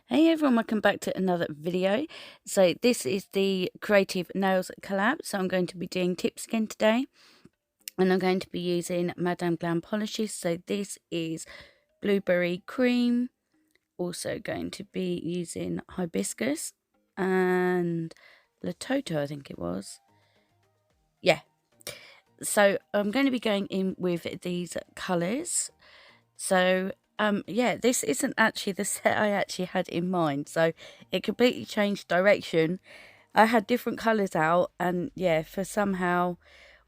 Hey everyone, welcome back to another video. So this is the Creative Nails collab. So I'm going to be doing tips again today. And I'm going to be using Madame Glam polishes. So this is Blueberry Cream. Also going to be using Hibiscus and Latoto, I think it was. Yeah. So I'm going to be going in with these colours. So yeah, this isn't actually the set I actually had in mind, so it completely changed direction. I had different colours out, and yeah, for somehow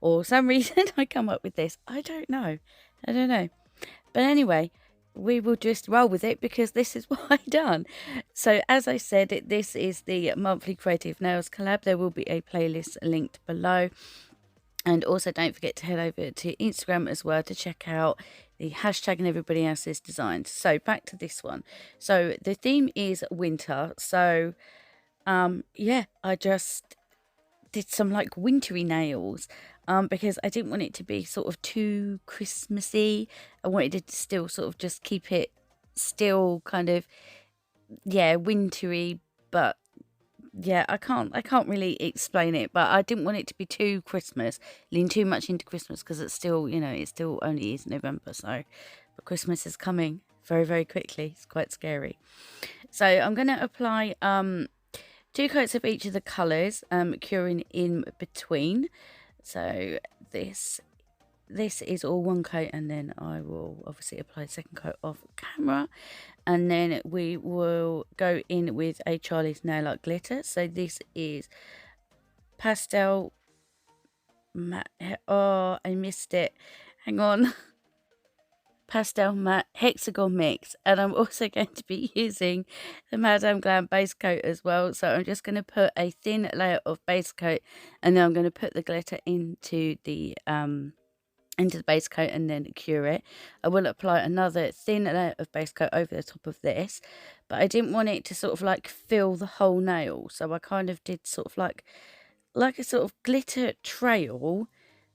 or some reason I come up with this. I don't know. But anyway, we will just roll with it because this is what I done. So as I said, this is the monthly Creative Nails collab. There will be a playlist linked below. And also don't forget to head over to Instagram as well to check out the hashtag and everybody else's designs. So back to this one. So the theme is winter. So yeah, I just did some like wintry nails because I didn't want it to be sort of too Christmassy. I wanted it to still sort of just keep it still kind of, yeah, wintry, but yeah, I can't really explain it, but I didn't want it to be too Christmas, lean too much into Christmas because it's still, you know, it still only is November, so but Christmas is coming very, very quickly. It's quite scary. So I'm going to apply 2 coats of each of the colours, curing in between. So this is all 1 coat, and then I will obviously apply the 2nd coat off camera, and then we will go in with a Charlie's Nail Art glitter. So this is pastel matte. Oh, I missed it. Hang on. Pastel matte hexagon mix, and I'm also going to be using the Madame Glam base coat as well. So I'm just going to put a thin layer of base coat, and then I'm going to put the glitter into the base coat and then cure it. I will apply another thin layer of base coat over the top of this, but I didn't want it to sort of like fill the whole nail, so I kind of did sort of like a sort of glitter trail,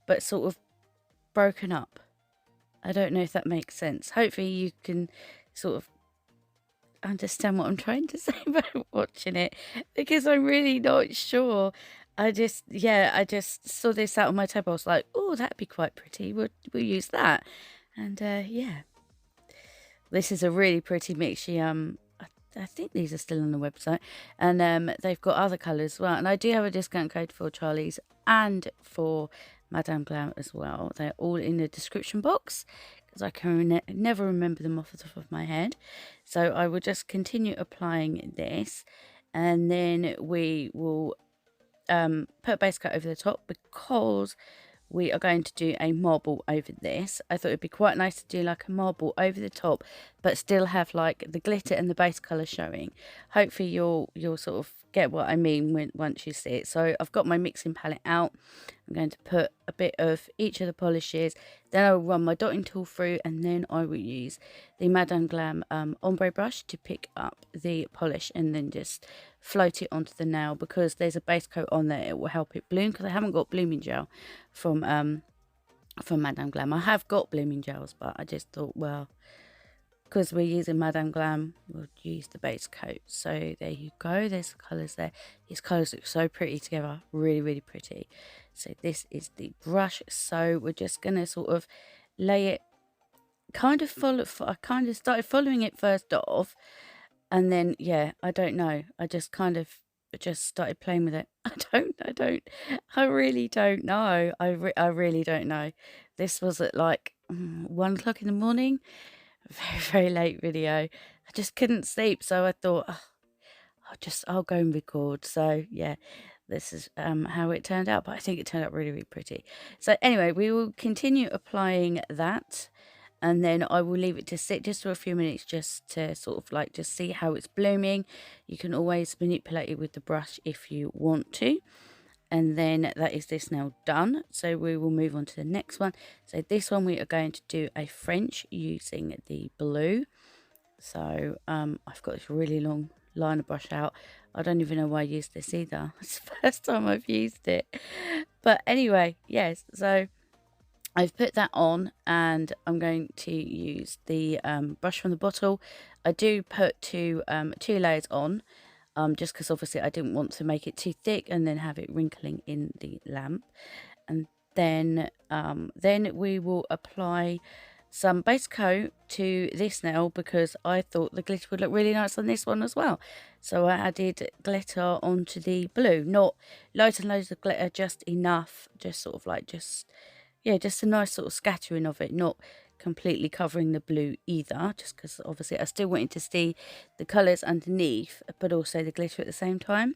but sort of broken up. I don't know if that makes sense. Hopefully you can sort of understand what I'm trying to say by watching it, because I'm really not sure. I just saw this out on my table. I was like, oh, that'd be quite pretty. We'll use that. And yeah, this is a really pretty mixture. I think these are still on the website, and they've got other colours as well. And I do have a discount code for Charlie's and for Madame Glam as well. They're all in the description box because I can never remember them off the top of my head. So I will just continue applying this, and then we will put a base coat over the top because we are going to do a marble over this. I thought it'd be quite nice to do like a marble over the top, but still have like the glitter and the base colour showing. Hopefully you'll sort of get what I mean once you see it. So I've got my mixing palette out. I'm going to put a bit of each of the polishes, then I will run my dotting tool through, and then I will use the Madame Glam ombre brush to pick up the polish and then just float it onto the nail. Because there's a base coat on there, it will help it bloom, because I haven't got blooming gel from Madame Glam. I have got blooming gels, but I just thought, well, because we're using Madame Glam, we'll use the base coat. So there you go, there's the colours there. These colours look so pretty together, really, really pretty. So this is the brush. So we're just going to sort of lay it, kind of follow. I kind of started following it first off, and then, yeah, I don't know. I just kind of just started playing with it. I really don't know. I really don't know. This was at like 1 o'clock in the morning. Very, very late video. I just couldn't sleep, so I thought, oh, I'll go and record. So yeah, this is how it turned out, but I think it turned out really, really pretty. So anyway, we will continue applying that, and then I will leave it to sit just for a few minutes, just to sort of like just see how it's blooming. You can always manipulate it with the brush if you want to. And then that is this now done. So we will move on to the next one. So this one we are going to do a French using the blue. So I've got this really long liner brush out. I don't even know why I used this either. It's the first time I've used it. But anyway, yes. So I've put that on, and I'm going to use the brush from the bottle. I do put two layers on, just because obviously I didn't want to make it too thick and then have it wrinkling in the lamp. And then we will apply some base coat to this nail, because I thought the glitter would look really nice on this one as well. So I added glitter onto the blue, not loads and loads of glitter, just enough, just sort of like just a nice sort of scattering of it, not completely covering the blue either, just because obviously I still wanted to see the colours underneath, but also the glitter at the same time.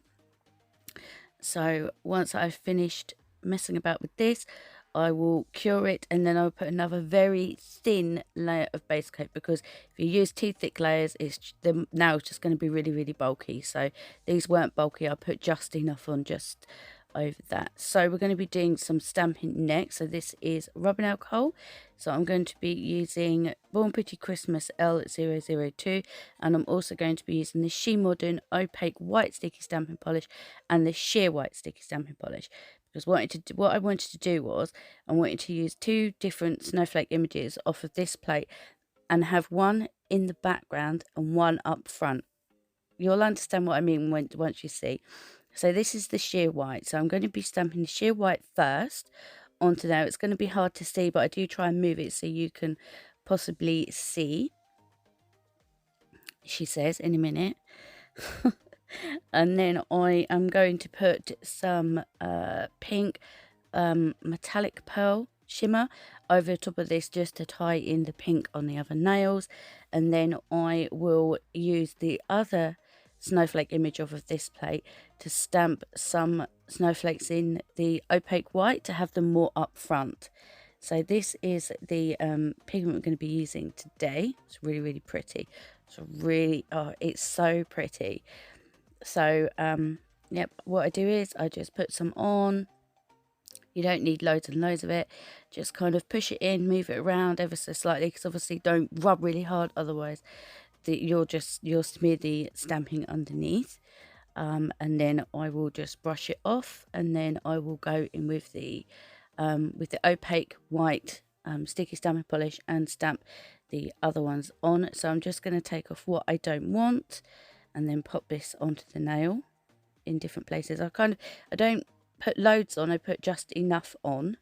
So once I've finished messing about with this, I will cure it, and then I'll put another very thin layer of base coat, because if you use too thick layers, the nail's just going to be really, really bulky. So these weren't bulky, I put just enough on, just over that. So we're going to be doing some stamping next. So this is rubbing alcohol. So I'm going to be using Born Pretty Christmas L002, and I'm also going to be using the Shemodern opaque white sticky stamping polish and the sheer white sticky stamping polish. Because what I wanted to do was, I wanted to use two different snowflake images off of this plate and have one in the background and one up front. You'll understand what I mean once you see. So this is the sheer white. So I'm going to be stamping the sheer white first onto there. It's going to be hard to see, but I do try and move it so you can possibly see, she says in a minute. And then I am going to put some pink metallic pearl shimmer over the top of this, just to tie in the pink on the other nails. And then I will use the other snowflake image off of this plate to stamp some snowflakes in the opaque white to have them more up front. So this is the pigment we're going to be using today. It's really, really pretty. It's really, oh, it's so pretty. So yep, what I do is I just put some on. You don't need loads and loads of it, just kind of push it in, move it around ever so slightly, because obviously don't rub really hard, otherwise you'll smear the stamping underneath. And then I will just brush it off, and then I will go in with the opaque white sticky stamping polish and stamp the other ones on. So I'm just going to take off what I don't want and then pop this onto the nail in different places. I don't put loads on, I put just enough on.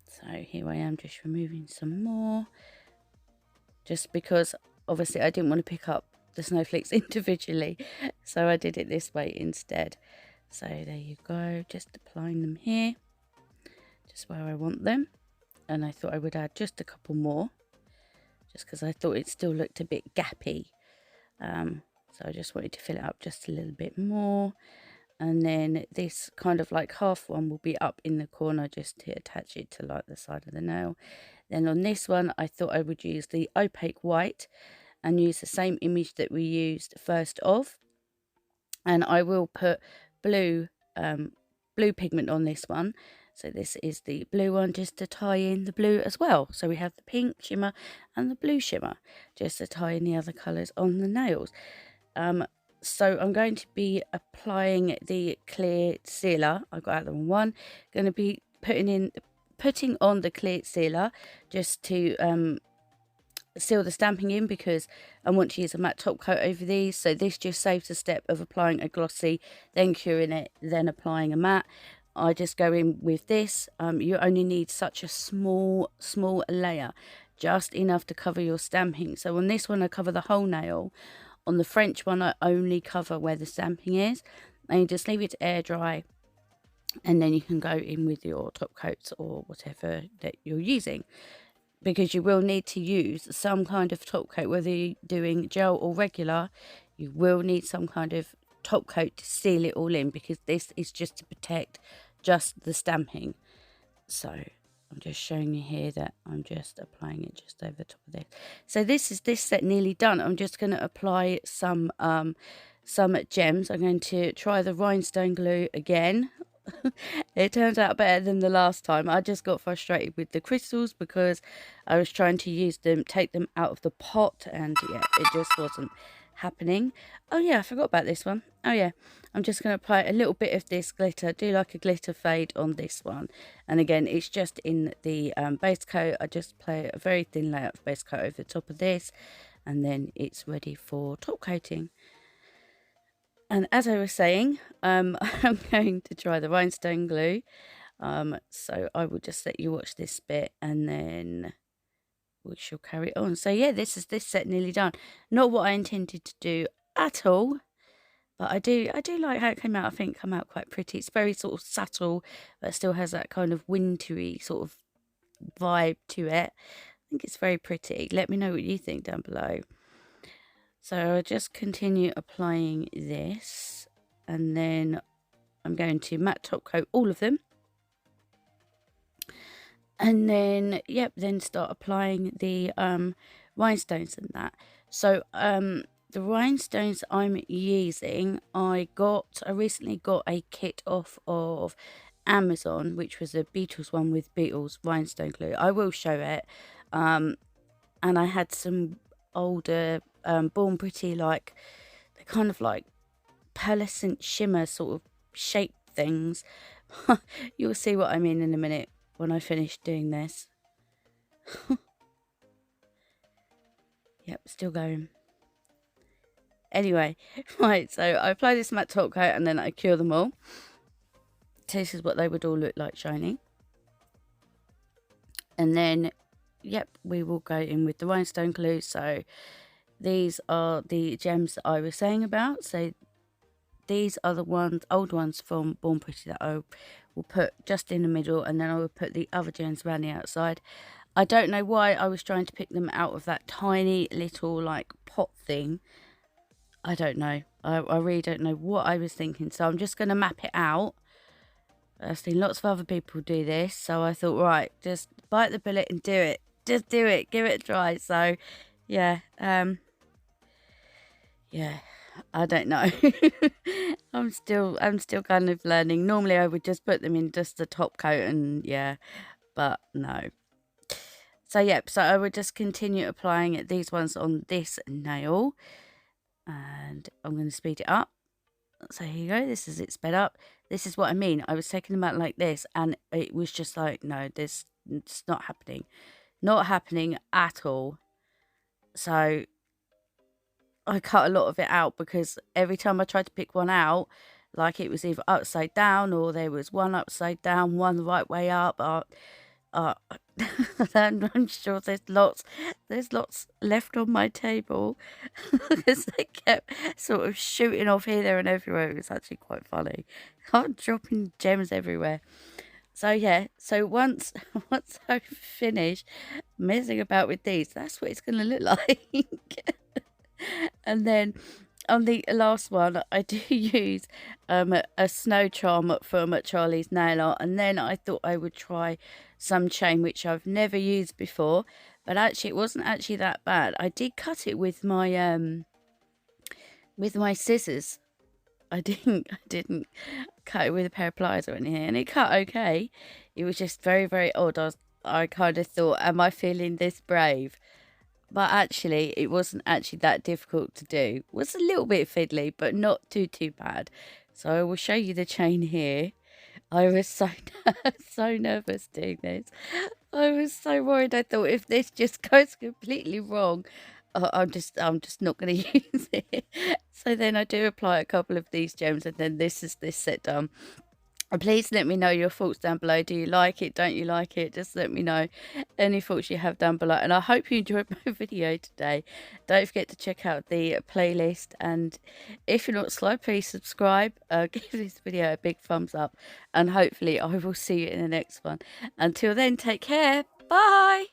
So here I am, just removing some more, just because obviously I didn't want to pick up the snowflakes individually, so I did it this way instead. So there you go, just applying them here, just where I want them. And I thought I would add just a couple more, just because I thought it still looked a bit gappy. So I just wanted to fill it up just a little bit more. And then this kind of like half one will be up in the corner, just to attach it to like the side of the nail. Then on this one, I thought I would use the opaque white and use the same image that we used first off. And I will put blue pigment on this one. So this is the blue one, just to tie in the blue as well. So we have the pink shimmer and the blue shimmer, just to tie in the other colours on the nails. So I'm going to be applying the clear sealer. I got out the wrong one. Going to be putting on the clear sealer, just to seal the stamping in, because I want to use a matte top coat over these. So this just saves the step of applying a glossy, then curing it, then applying a matte. I just go in with this. You only need such a small layer, just enough to cover your stamping. So on this one I cover the whole nail. On the French one I only cover where the stamping is, and you just leave it to air dry, and then you can go in with your top coats or whatever that you're using, because you will need to use some kind of top coat, whether you're doing gel or regular. You will need some kind of top coat to seal it all in, because this is just to protect just the stamping. So I'm just showing you here that I'm just applying it just over the top of this. So this is this set nearly done. I'm just going to apply some gems. I'm going to try the rhinestone glue again. It turns out better than the last time. I just got frustrated with the crystals, because I was trying to use them, take them out of the pot, and yeah, it just wasn't happening. Oh yeah, I forgot about this one. Oh yeah, I'm just going to apply a little bit of this glitter. I do like a glitter fade on this one. And again, it's just in the base coat. I just apply a very thin layer of base coat over the top of this, and then it's ready for top coating. And as I was saying, I'm going to try the rhinestone glue. So I will just let you watch this bit, and then we shall carry on. So yeah, this set nearly done. Not what I intended to do at all, but I do like how it came out. I think it came out quite pretty. It's very sort of subtle, but still has that kind of wintry sort of vibe to it. I think it's very pretty. Let me know what you think down below. So I'll just continue applying this, and then I'm going to matte top coat all of them. And then, yep, then start applying the rhinestones and that. So the rhinestones I'm using, I recently got a kit off of Amazon, which was a Beatles one with Beatles rhinestone glue. I will show it. And I had some older Born Pretty, like, they're kind of like pearlescent shimmer sort of shape things. You'll see what I mean in a minute when I finish doing this. Yep, still going. Anyway, right, so I apply this matte top coat and then I cure them all. This is what they would all look like shiny. And then, yep, we will go in with the rhinestone glue. So these are the gems that I was saying about. So these are the old ones from Born Pretty that I will put just in the middle, and then I will put the other gems around the outside. I don't know why I was trying to pick them out of that tiny little like pot thing. I don't know. I really don't know what I was thinking. So I'm just going to map it out. I've seen lots of other people do this, so I thought, right, just bite the bullet and do it. Just do it. Give it a try. So yeah, yeah, I don't know. I'm still kind of learning. Normally I would just put them in just the top coat, and yeah, but no. So yep, so I would just continue applying these ones on this nail, and I'm going to speed it up. So here you go, this is it sped up. This is what I mean. I was taking them out like this, and it was just like, no, it's not happening. Not happening at all. So I cut a lot of it out, because every time I tried to pick one out, like it was either upside down, or there was one upside down, one the right way up. I'm sure there's lots left on my table, because they kept sort of shooting off here, there and everywhere. It was actually quite funny. I'm dropping gems everywhere. So yeah, so once I finish messing about with these, that's what it's going to look like. And then on the last one, I do use a snow charm from Charlie's Nail Art, and then I thought I would try some chain, which I've never used before, but actually it wasn't actually that bad. I did cut it with my scissors. I didn't cut it with a pair of pliers or anything, and it cut okay. It was just very, very odd. I kind of thought, am I feeling this brave? But actually, it wasn't actually that difficult to do. It was a little bit fiddly, but not too bad. So I will show you the chain here. I was so nervous doing this. I was so worried. I thought, if this just goes completely wrong, I'm just not going to use it. So then I do apply a couple of these gems, and then this set done. And please let me know your thoughts down below. Do you like it? Don't you like it? Just let me know any thoughts you have down below. And I hope you enjoyed my video today. Don't forget to check out the playlist. And if you're not subscribed, please subscribe. Give this video a big thumbs up. And hopefully I will see you in the next one. Until then, take care. Bye.